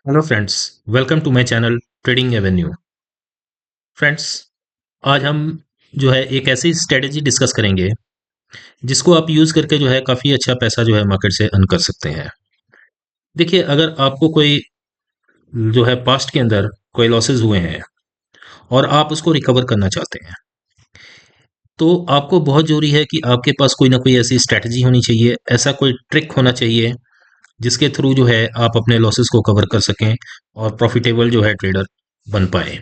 Hello friends, welcome to my channel trading avenue. Friends, आज हम जो है एक ऐसी स्ट्रेटेजी डिस्कस करेंगे जिसको आप यूज़ करके जो है काफ़ी अच्छा पैसा जो है मार्केट से अर्न कर सकते हैं। देखिए, अगर आपको कोई जो है पास्ट के अंदर कोई लॉसेस हुए हैं और आप उसको रिकवर करना चाहते हैं, तो आपको बहुत ज़रूरी है कि आपके पास कोई ना कोई ऐसी स्ट्रेटेजी होनी चाहिए, ऐसा कोई ट्रिक होना चाहिए जिसके थ्रू जो है आप अपने लॉसेस को कवर कर सकें और प्रॉफिटेबल जो है ट्रेडर बन पाएँ।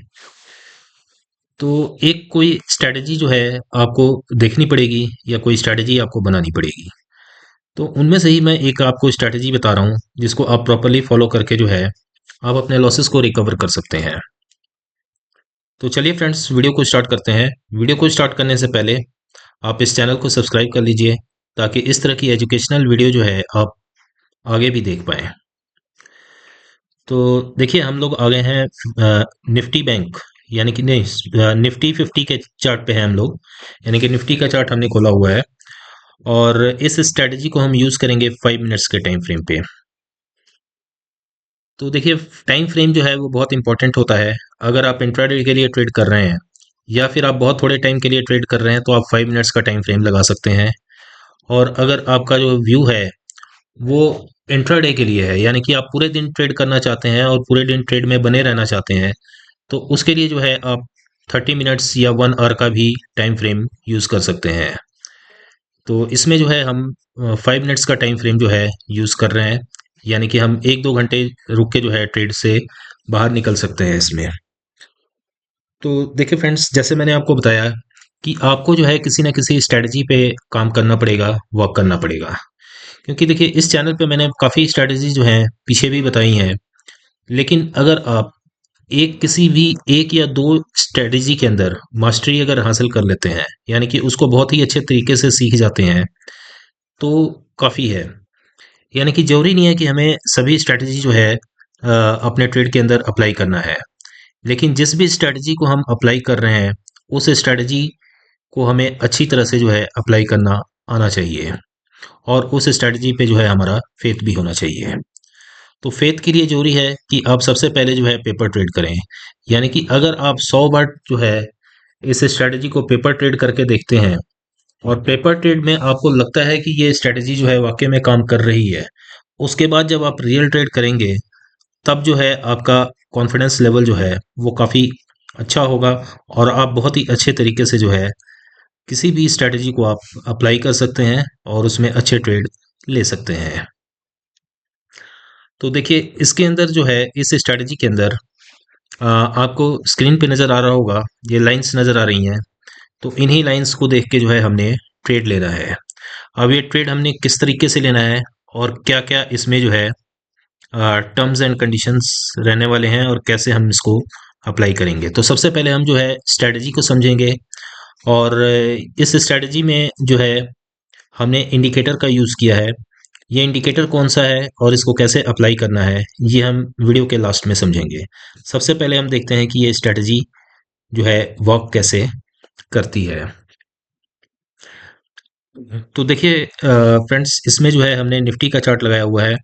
तो एक कोई स्ट्रैटेजी जो है आपको देखनी पड़ेगी या कोई स्ट्रैटेजी आपको बनानी पड़ेगी। तो उनमें से ही मैं एक आपको स्ट्रैटेजी बता रहा हूँ जिसको आप प्रॉपर्ली फॉलो करके जो है आप अपने लॉसेस को रिकवर कर सकते हैं। तो चलिए फ्रेंड्स, वीडियो को स्टार्ट करते हैं। वीडियो को स्टार्ट करने से पहले आप इस चैनल को सब्सक्राइब कर लीजिए ताकि इस तरह की एजुकेशनल वीडियो जो है आप आगे भी देख पाएँ। तो देखिए, हम लोग आ गए हैं निफ्टी बैंक, यानी कि नहीं, निफ्टी 50 के चार्ट पे हैं हम लोग। यानी कि निफ्टी का चार्ट हमने खोला हुआ है और इस स्ट्रेटजी को हम यूज़ करेंगे 5 मिनट्स के टाइम फ्रेम पे। तो देखिए, टाइम फ्रेम जो है वो बहुत इंपॉर्टेंट होता है। अगर आप इंट्राडे के लिए ट्रेड कर रहे हैं या फिर आप बहुत थोड़े टाइम के लिए ट्रेड कर रहे हैं तो आप 5 मिनट्स का टाइम फ्रेम लगा सकते हैं। और अगर आपका जो व्यू है वो इंट्राडे के लिए है, यानी कि आप पूरे दिन ट्रेड करना चाहते हैं और पूरे दिन ट्रेड में बने रहना चाहते हैं, तो उसके लिए जो है आप 30 मिनट्स या 1 आवर का भी टाइम फ्रेम यूज़ कर सकते हैं। तो इसमें जो है हम 5 मिनट्स का टाइम फ्रेम जो है यूज़ कर रहे हैं, यानी कि हम 1-2 घंटे रुक के जो है ट्रेड से बाहर निकल सकते हैं इसमें। तो देखिए फ्रेंड्स, जैसे मैंने आपको बताया कि आपको जो है किसी न किसी स्ट्रैटेजी पे काम करना पड़ेगा, वर्क करना पड़ेगा। क्योंकि देखिए, इस चैनल पे मैंने काफ़ी स्ट्रैटेजी जो हैं पीछे भी बताई हैं, लेकिन अगर आप एक किसी भी 1 या 2 स्ट्रैटेजी के अंदर मास्टरी अगर हासिल कर लेते हैं, यानी कि उसको बहुत ही अच्छे तरीके से सीख जाते हैं, तो काफ़ी है। यानी कि ज़रूरी नहीं है कि हमें सभी स्ट्रैटेजी जो है अपने ट्रेड के अंदर अप्लाई करना है। लेकिन जिस भी स्ट्रैटेजी को हम अप्लाई कर रहे हैं, उस स्ट्रैटेजी को हमें अच्छी तरह से जो है अप्लाई करना आना चाहिए और उस स्ट्रैटेजी पे जो है हमारा फेथ भी होना चाहिए। तो फेथ के लिए ज़रूरी है कि आप सबसे पहले जो है पेपर ट्रेड करें। यानी कि अगर आप 100 बार जो है इस स्ट्रैटेजी को पेपर ट्रेड करके देखते हैं और पेपर ट्रेड में आपको लगता है कि ये स्ट्रैटेजी जो है वाक़ई में काम कर रही है, उसके बाद जब आप रियल ट्रेड करेंगे, तब जो है आपका कॉन्फिडेंस लेवल जो है वो काफ़ी अच्छा होगा और आप बहुत ही अच्छे तरीके से जो है किसी भी स्ट्रैटेजी को आप अप्लाई कर सकते हैं और उसमें अच्छे ट्रेड ले सकते हैं। तो देखिए, इसके अंदर जो है इस स्ट्रैटेजी के अंदर आपको स्क्रीन पे नज़र आ रहा होगा, ये लाइन्स नज़र आ रही हैं। तो इन्हीं लाइन्स को देख के जो है हमने ट्रेड लेना है। अब ये ट्रेड हमने किस तरीके से लेना है और क्या-क्या इसमें जो है टर्म्स एंड कंडीशंस रहने वाले हैं और कैसे हम इसको अप्लाई करेंगे। तो सबसे पहले हम जो है स्ट्रैटेजी को समझेंगे और इस स्ट्रैटेजी में जो है हमने इंडिकेटर का यूज़ किया है। ये इंडिकेटर कौन सा है और इसको कैसे अप्लाई करना है, ये हम वीडियो के लास्ट में समझेंगे। सबसे पहले हम देखते हैं कि ये स्ट्रैटेजी जो है वर्क कैसे करती है। तो देखिए फ्रेंड्स, इसमें जो है हमने निफ्टी का चार्ट लगाया हुआ है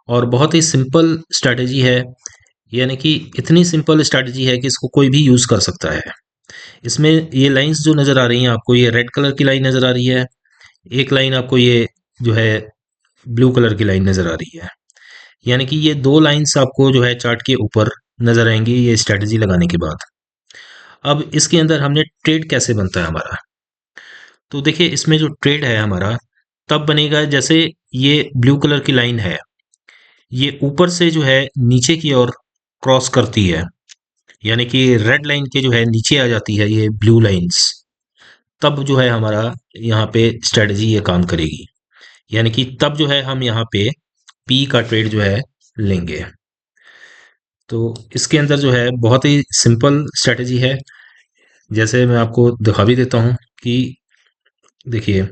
और बहुत ही सिंपल स्ट्रैटेजी है। यानी कि इतनी सिंपल स्ट्रैटेजी है कि इसको कोई भी यूज़ कर सकता है। इसमें ये लाइन्स जो नज़र आ रही हैं आपको, ये रेड कलर की लाइन नज़र आ रही है। एक लाइन आपको ये जो है ब्लू कलर की लाइन नज़र आ रही है। यानी कि ये 2 लाइन्स आपको जो है चार्ट के ऊपर नज़र आएँगी ये स्ट्रैटेजी लगाने के बाद। अब इसके अंदर हमने ट्रेड कैसे बनता है हमारा? तो देखिए, इसमें जो ट्रेड है हमारा तब बनेगा जैसे ये ब्लू कलर की लाइन है, ये ऊपर से जो है नीचे की ओर क्रॉस करती है। यानी कि रेड लाइन के जो है नीचे आ जाती है ये ब्लू लाइन्स, तब जो है हमारा यहाँ पे स्ट्रैटेजी ये काम करेगी। यानी कि तब जो है हम यहाँ पे पी का ट्रेड जो है लेंगे। तो इसके अंदर जो है बहुत ही सिंपल स्ट्रैटेजी है। जैसे मैं आपको दिखा भी देता हूँ कि देखिए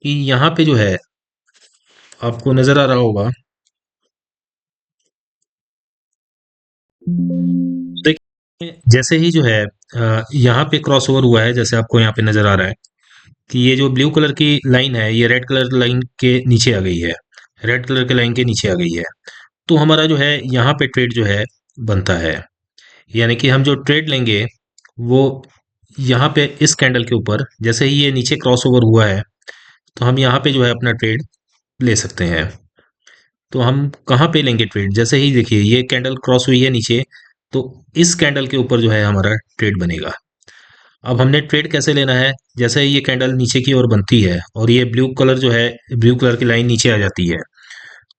कि यहाँ पे जो है आपको नज़र आ रहा होगा, देखिए जैसे ही जो है यहाँ पे क्रॉस ओवर हुआ है, जैसे आपको यहाँ पे नज़र आ रहा है कि ये जो ब्लू कलर की लाइन है ये रेड कलर लाइन के नीचे आ गई है, रेड कलर के लाइन के नीचे आ गई है। तो हमारा जो है यहाँ पे ट्रेड जो है बनता है। यानी कि हम जो ट्रेड लेंगे वो यहाँ पे इस कैंडल के ऊपर जैसे ही ये नीचे क्रॉस ओवर हुआ है, तो हम यहाँ पे जो है अपना ट्रेड ले सकते हैं। तो हम कहाँ पे लेंगे ट्रेड? जैसे ही देखिए ये कैंडल क्रॉस हुई है नीचे, तो इस कैंडल के ऊपर जो है हमारा ट्रेड बनेगा। अब हमने ट्रेड कैसे लेना है? जैसे ही ये कैंडल नीचे की ओर बनती है और ये ब्लू कलर जो है, ब्लू कलर की लाइन नीचे आ जाती है,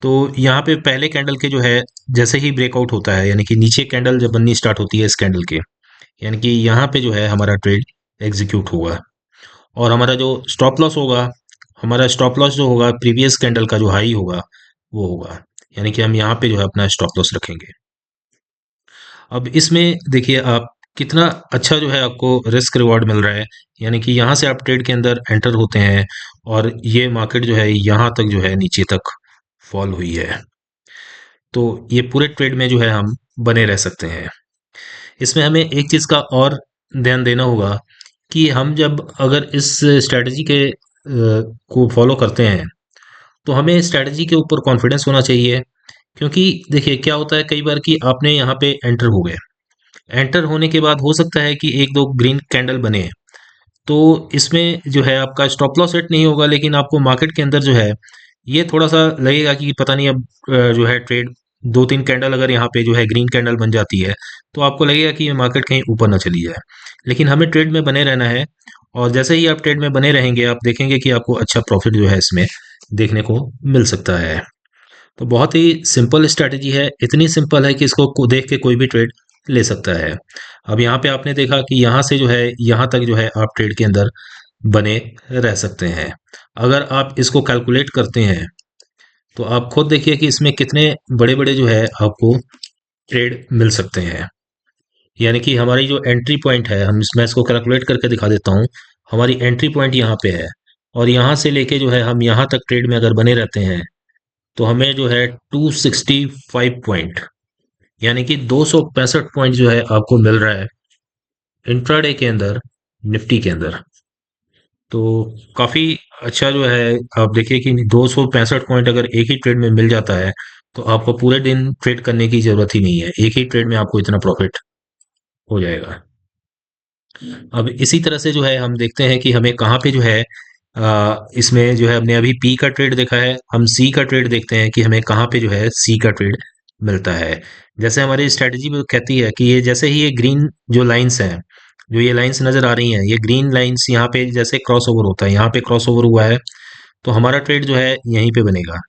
तो यहाँ पे पहले कैंडल के जो है जैसे ही ब्रेकआउट होता है, यानी कि नीचे कैंडल जब बननी स्टार्ट होती है इस कैंडल के, यानी कि यहाँ पे जो है हमारा ट्रेड एग्जीक्यूट होगा। और हमारा जो स्टॉप लॉस होगा, हमारा स्टॉप लॉस जो होगा प्रीवियस कैंडल का जो हाई होगा वो होगा। यानी कि हम यहाँ पे जो है अपना स्टॉप लॉस रखेंगे। अब इसमें देखिए आप कितना अच्छा जो है आपको रिस्क रिवॉर्ड मिल रहा है। यानी कि यहाँ से आप ट्रेड के अंदर एंटर होते हैं और ये मार्केट जो है यहाँ तक जो है नीचे तक फॉल हुई है। तो ये पूरे ट्रेड में जो है हम बने रह सकते हैं। इसमें हमें एक चीज़ का और ध्यान देना होगा कि हम जब अगर इस स्ट्रैटेजी के को फॉलो करते हैं, तो हमें स्ट्रैटेजी के ऊपर कॉन्फिडेंस होना चाहिए। क्योंकि देखिए क्या होता है कई बार कि आपने यहाँ पे एंटर हो गए, एंटर होने के बाद हो सकता है कि एक दो ग्रीन कैंडल बने, तो इसमें जो है आपका स्टॉप लॉस सेट नहीं होगा, लेकिन आपको मार्केट के अंदर जो है ये थोड़ा सा लगेगा कि पता नहीं अब जो है ट्रेड दो तीन कैंडल अगर यहाँ पे जो है ग्रीन कैंडल बन जाती है, तो आपको लगेगा कि ये मार्केट कहीं ऊपर ना चली जाए। लेकिन हमें ट्रेड में बने रहना है, और जैसे ही आप ट्रेड में बने रहेंगे आप देखेंगे कि आपको अच्छा प्रॉफिट जो है इसमें देखने को मिल सकता है। तो बहुत ही सिंपल स्ट्रैटेजी है, इतनी सिंपल है कि इसको देख के कोई भी ट्रेड ले सकता है। अब यहाँ पे आपने देखा कि यहाँ से जो है यहाँ तक जो है आप ट्रेड के अंदर बने रह सकते हैं। अगर आप इसको कैलकुलेट करते हैं तो आप खुद देखिए कि इसमें कितने बड़े बड़े जो है आपको ट्रेड मिल सकते हैं। यानी कि हमारी जो एंट्री पॉइंट है, मैं इसको कैलकुलेट करके दिखा देता हूँ। हमारी एंट्री पॉइंट यहाँ पे है, और यहाँ से लेके जो है हम यहाँ तक ट्रेड में अगर बने रहते हैं, तो हमें जो है 265 पॉइंट, यानी कि 265 पॉइंट जो है आपको मिल रहा है इंट्राडे के अंदर, निफ्टी के अंदर। तो काफ़ी अच्छा जो है, आप देखिए कि 265 पॉइंट अगर एक ही ट्रेड में मिल जाता है, तो आपको पूरे दिन ट्रेड करने की ज़रूरत ही नहीं है, एक ही ट्रेड में आपको इतना प्रॉफिट हो जाएगा। अब इसी तरह से जो है हम देखते हैं कि हमें कहाँ पे जो है इसमें जो है हमने अभी पी का ट्रेड देखा है, हम सी का ट्रेड देखते हैं कि हमें कहाँ पे जो है सी का ट्रेड मिलता है। जैसे हमारी स्ट्रेटजी में कहती है कि ये जैसे ही ये ग्रीन जो लाइंस हैं, जो ये लाइंस नज़र आ रही हैं, ये ग्रीन लाइंस यहाँ पे जैसे क्रॉस ओवर होता है, यहाँ पे क्रॉस ओवर हुआ है, तो हमारा ट्रेड जो है यहीं पे बनेगा।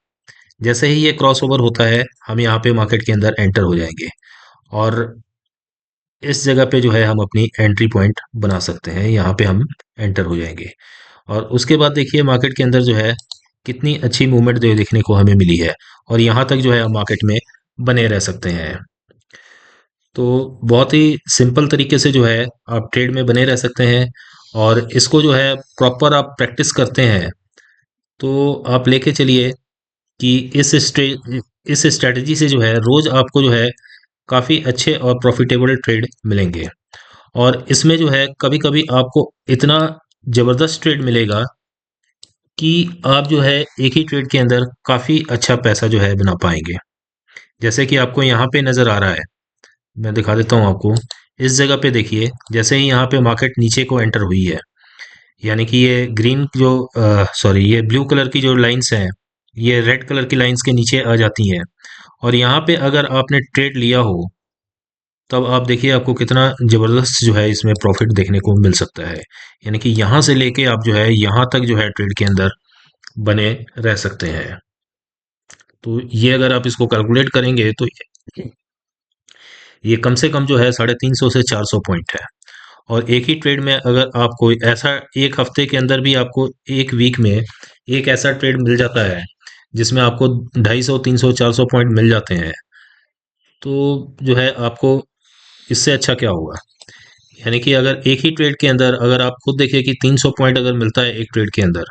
जैसे ही ये क्रॉस ओवर होता है हम यहाँ पे मार्केट के अंदर एंटर हो जाएंगे, और इस जगह पे जो है हम अपनी एंट्री पॉइंट बना सकते हैं, यहाँ पे हम एंटर हो जाएंगे। और उसके बाद देखिए मार्केट के अंदर जो है कितनी अच्छी मूवमेंट जो देखने को हमें मिली है, और यहाँ तक जो है हम मार्केट में बने रह सकते हैं। तो बहुत ही सिंपल तरीके से जो है आप ट्रेड में बने रह सकते हैं, और इसको जो है प्रॉपर आप प्रैक्टिस करते हैं, तो आप लेके चलिए कि इस स्ट्रेटजी से जो है रोज आपको जो है काफ़ी अच्छे और प्रॉफिटेबल ट्रेड मिलेंगे। और इसमें जो है कभी कभी आपको इतना ज़बरदस्त ट्रेड मिलेगा कि आप जो है एक ही ट्रेड के अंदर काफ़ी अच्छा पैसा जो है बना पाएंगे। जैसे कि आपको यहाँ पे नज़र आ रहा है, मैं दिखा देता हूँ आपको। इस जगह पे देखिए जैसे ही यहाँ पे मार्केट नीचे को एंटर हुई है, यानी कि ये ग्रीन जो सॉरी ये ब्लू कलर की जो लाइंस हैं, ये रेड कलर की लाइंस के नीचे आ जाती हैं, और यहाँ पे अगर आपने ट्रेड लिया हो, तब आप देखिए आपको कितना ज़बरदस्त जो है इसमें प्रॉफिट देखने को मिल सकता है। यानी कि यहाँ से लेके आप जो है यहाँ तक जो है ट्रेड के अंदर बने रह सकते हैं। तो ये अगर आप इसको कैलकुलेट करेंगे तो ये कम से कम जो है 350 से 400 पॉइंट है। और एक ही ट्रेड में अगर आपको ऐसा एक हफ्ते के अंदर भी आपको एक वीक में एक ऐसा ट्रेड मिल जाता है जिसमें आपको 250 300 400 पॉइंट मिल जाते हैं, तो जो है आपको इससे अच्छा क्या होगा? यानी कि अगर एक ही ट्रेड के अंदर अगर आप खुद देखिए कि 300 पॉइंट अगर मिलता है एक ट्रेड के अंदर,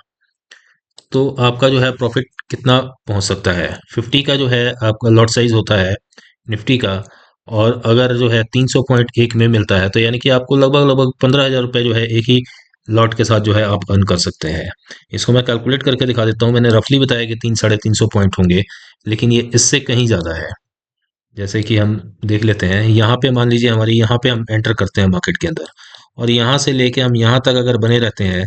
तो आपका जो है प्रॉफिट कितना पहुंच सकता है? 50 का जो है आपका लॉट साइज होता है निफ्टी का, और अगर जो है 300 पॉइंट एक में मिलता है, तो यानी कि आपको लगभग लगभग 15,000 रुपये जो है एक ही लॉट के साथ जो है आप अर्न कर सकते हैं। इसको मैं कैलकुलेट करके दिखा देता हूँ। मैंने रफली बताया कि 3 350 पॉइंट होंगे, लेकिन ये इससे कहीं ज़्यादा है। जैसे कि हम देख लेते हैं, यहाँ पे मान लीजिए हमारी, यहाँ पे हम एंटर करते हैं मार्केट के अंदर, और यहाँ से लेके हम यहाँ तक अगर बने रहते हैं,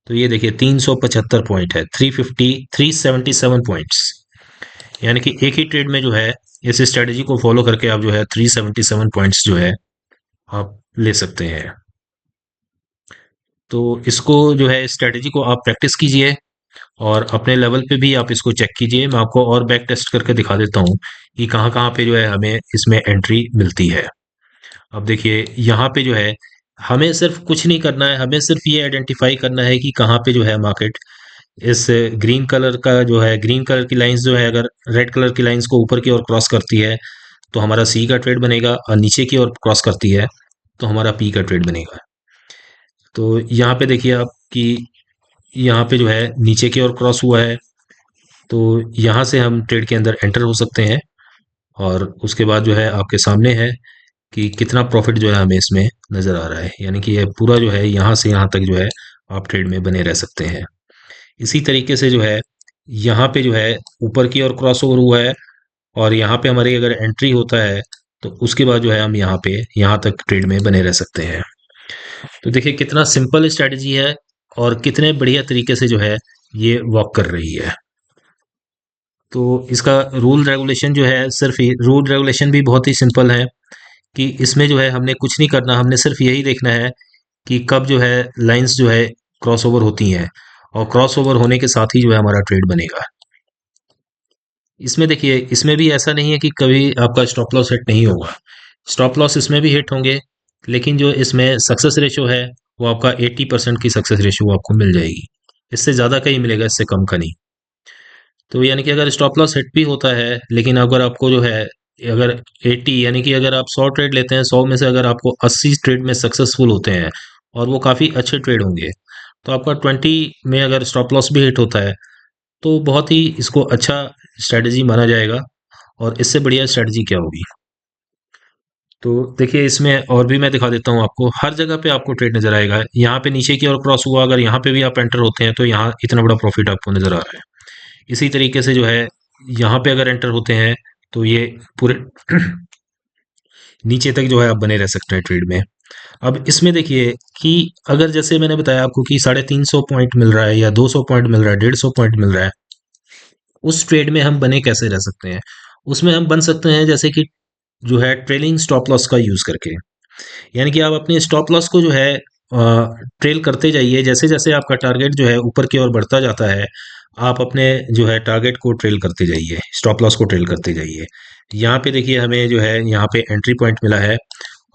तो ये देखिए 375 पॉइंट है, 377 पॉइंट्स। यानी कि एक ही ट्रेड में जो है, इस स्ट्रेटेजी को फॉलो करके आप जो है 377 पॉइंट्स जो है आप ले सकते हैं। तो इसको जो है, स्ट्रेटेजी को आप प्रैक्टिस कीजिए, और अपने लेवल पे भी आप इसको चेक कीजिए। मैं आपको और बैक टेस्ट करके दिखा देता हूँ कि कहाँ कहाँ पे जो है हमें इसमें एंट्री मिलती है। अब देखिए यहाँ पे जो है, हमें सिर्फ कुछ नहीं करना है, हमें सिर्फ ये आइडेंटिफाई करना है कि कहाँ पे जो है मार्केट इस ग्रीन कलर का जो है, ग्रीन कलर की लाइंस जो है अगर रेड कलर की लाइंस को ऊपर की ओर क्रॉस करती है तो हमारा सी का ट्रेड बनेगा, और नीचे की ओर क्रॉस करती है तो हमारा पी का ट्रेड बनेगा। तो यहाँ पे देखिए आप कि यहाँ पे जो है नीचे की ओर क्रॉस हुआ है, तो यहाँ से हम ट्रेड के अंदर एंटर हो सकते हैं, और उसके बाद जो है आपके सामने है कि कितना प्रॉफिट जो है हमें इसमें नज़र आ रहा है। यानी कि ये पूरा जो है यहाँ से यहाँ तक जो है आप ट्रेड में बने रह सकते हैं। इसी तरीके से जो है यहाँ पे जो है ऊपर की ओर क्रॉस ओवर हुआ है, और यहाँ पे हमारी अगर एंट्री होता है तो उसके बाद जो है हम यहाँ पे यहाँ तक ट्रेड में बने रह सकते हैं। तो देखिए कितना सिंपल स्ट्रैटेजी है, और कितने बढ़िया तरीके से जो है ये वर्क कर रही है। तो इसका रूल रेगुलेशन जो है, सिर्फ रूल रेगुलेशन भी बहुत ही सिंपल है, कि इसमें जो है हमने कुछ नहीं करना, हमने सिर्फ यही देखना है कि कब जो है लाइंस जो है क्रॉस ओवर होती हैं, और क्रॉस ओवर होने के साथ ही जो है हमारा ट्रेड बनेगा। इसमें देखिए, इसमें भी ऐसा नहीं है कि कभी आपका स्टॉप लॉस हिट नहीं होगा। स्टॉप लॉस इसमें भी हिट होंगे, लेकिन जो इसमें सक्सेस रेशो है वो आपका 80% की सक्सेस रेशो आपको मिल जाएगी। इससे ज़्यादा का ही मिलेगा, इससे कम का नहीं। तो यानी कि अगर स्टॉप लॉस हिट भी होता है, लेकिन अगर आपको जो है, अगर 80 यानी कि अगर आप 100 ट्रेड लेते हैं, 100 में से अगर आपको 80 ट्रेड में सक्सेसफुल होते हैं, और वो काफ़ी अच्छे ट्रेड होंगे, तो आपका 20 में अगर स्टॉप लॉस भी हिट होता है, तो बहुत ही इसको अच्छा स्ट्रैटेजी माना जाएगा। और इससे बढ़िया स्ट्रैटेजी क्या होगी। तो देखिए इसमें और भी मैं दिखा देता हूँ आपको, हर जगह पे आपको ट्रेड नजर आएगा। यहाँ पे नीचे की ओर क्रॉस हुआ, अगर यहाँ पे भी आप एंटर होते हैं तो यहाँ इतना बड़ा प्रॉफिट आपको नजर आ रहा है। इसी तरीके से जो है यहाँ पे अगर एंटर होते हैं तो ये पूरे नीचे तक जो है आप बने रह सकते हैं ट्रेड में। अब इसमें देखिए कि अगर जैसे मैंने बताया आपको कि 350 पॉइंट मिल रहा है, या 200 पॉइंट मिल रहा है, 150 पॉइंट मिल रहा है, उस ट्रेड में हम बने कैसे रह सकते हैं। उसमें हम बन सकते हैं जैसे कि जो है ट्रेलिंग स्टॉप लॉस का यूज करके। यानी कि आप अपने स्टॉप लॉस को जो है ट्रेल करते जाइए, जैसे जैसे आपका टारगेट जो है ऊपर की ओर बढ़ता जाता है, आप अपने जो है टारगेट को ट्रेल करते जाइए, स्टॉप लॉस को ट्रेल करते जाइए। यहाँ पे देखिए हमें जो है यहाँ पे एंट्री पॉइंट मिला है,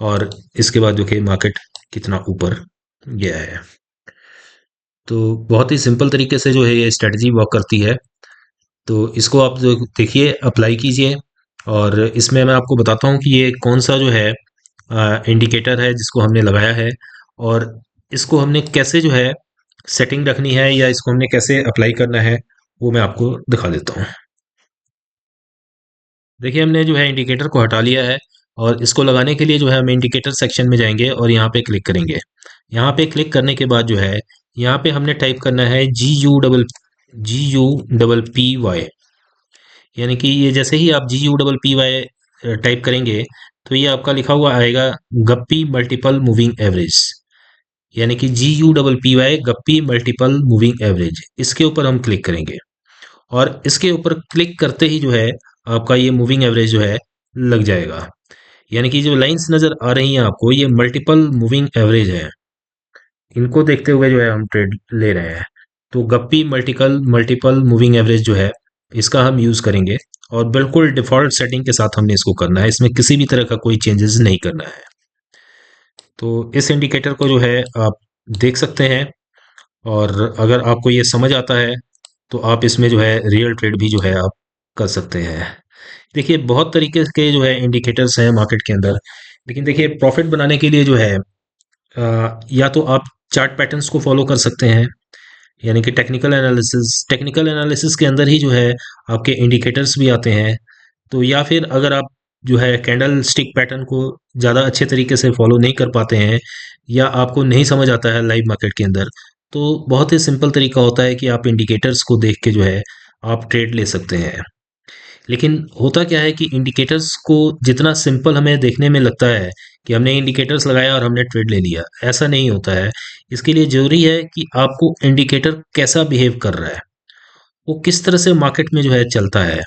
और इसके बाद देखिए मार्केट कितना ऊपर गया है। तो बहुत ही सिंपल तरीके से जो है ये स्ट्रेटजी वर्क करती है। तो इसको आप जो देखिए अप्लाई कीजिए, और इसमें मैं आपको बताता हूँ कि ये कौन सा जो है इंडिकेटर है जिसको हमने लगाया है, और इसको हमने कैसे जो है सेटिंग रखनी है, या इसको हमने कैसे अप्लाई करना है, वो मैं आपको दिखा देता हूँ। देखिए हमने जो है इंडिकेटर को हटा लिया है, और इसको लगाने के लिए जो है हम इंडिकेटर सेक्शन में जाएंगे और यहाँ पे क्लिक करेंगे। यहाँ पे क्लिक करने के बाद जो है यहाँ पे हमने टाइप करना है GUPPY। यानी कि ये जैसे ही आप GUPPY टाइप करेंगे, तो ये आपका लिखा हुआ आएगा गप्पी मल्टीपल मूविंग एवरेज। यानी कि GUPPY गप्पी मल्टीपल मूविंग एवरेज, इसके ऊपर हम क्लिक करेंगे, और इसके ऊपर क्लिक करते ही जो है आपका ये मूविंग एवरेज जो है लग जाएगा। यानी कि जो लाइंस नजर आ रही हैं आपको, ये मल्टीपल मूविंग एवरेज है। इनको देखते हुए जो है हम ट्रेड ले रहे हैं। तो गप्पी मल्टीपल मल्टीपल मूविंग एवरेज जो है, इसका हम यूज करेंगे, और बिल्कुल डिफॉल्ट सेटिंग के साथ हमने इसको करना है, इसमें किसी भी तरह का कोई चेंजेस नहीं करना है। तो इस इंडिकेटर को जो है आप देख सकते हैं, और अगर आपको ये समझ आता है तो आप इसमें जो है रियल ट्रेड भी जो है आप कर सकते हैं। देखिए बहुत तरीके के जो है इंडिकेटर्स हैं मार्केट के अंदर, लेकिन देखिए प्रॉफिट बनाने के लिए जो है या तो आप चार्ट पैटर्न्स को फॉलो कर सकते हैं, यानी कि टेक्निकल एनालिसिस के अंदर ही जो है आपके इंडिकेटर्स भी आते हैं। तो या फिर अगर आप जो है कैंडल स्टिक पैटर्न को ज़्यादा अच्छे तरीके से फॉलो नहीं कर पाते हैं, या आपको नहीं समझ आता है लाइव मार्केट के अंदर, तो बहुत ही सिंपल तरीका होता है कि आप इंडिकेटर्स को देख के जो है आप ट्रेड ले सकते हैं। लेकिन होता क्या है कि इंडिकेटर्स को जितना सिंपल हमें देखने में लगता है कि हमने इंडिकेटर्स लगाया और हमने ट्रेड ले लिया, ऐसा नहीं होता है। इसके लिए ज़रूरी है कि आपको इंडिकेटर कैसा बिहेव कर रहा है, वो किस तरह से मार्केट में जो है चलता है।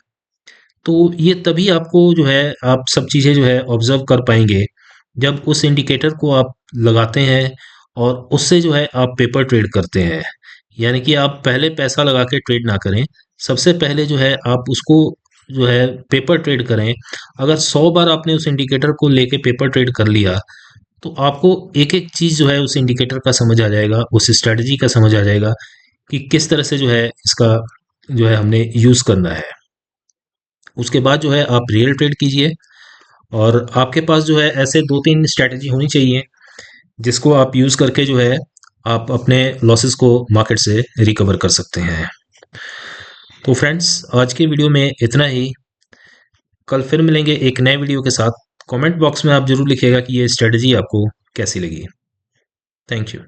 तो ये तभी आपको जो है आप सब चीज़ें जो है ऑब्जर्व कर पाएंगे जब उस इंडिकेटर को आप लगाते हैं और उससे जो है आप पेपर ट्रेड करते हैं। यानी कि आप पहले पैसा लगा के ट्रेड ना करें, सबसे पहले जो है आप उसको जो है पेपर ट्रेड करें। अगर 100 बार आपने उस इंडिकेटर को लेके पेपर ट्रेड कर लिया तो आपको एक एक चीज़ जो है उस इंडिकेटर का समझ आ जाएगा, उस स्ट्रेटजी का समझ आ जाएगा कि किस तरह से जो है इसका जो है हमने यूज़ करना है। उसके बाद जो है आप रियल ट्रेड कीजिए और आपके पास जो है ऐसे 2-3 स्ट्रैटेजी होनी चाहिए जिसको आप यूज़ करके जो है आप अपने लॉसेस को मार्केट से रिकवर कर सकते हैं। तो फ्रेंड्स, आज की वीडियो में इतना ही। कल फिर मिलेंगे एक नए वीडियो के साथ। कमेंट बॉक्स में आप ज़रूर लिखिएगा कि ये स्ट्रैटेजी आपको कैसी लगी। Thank you.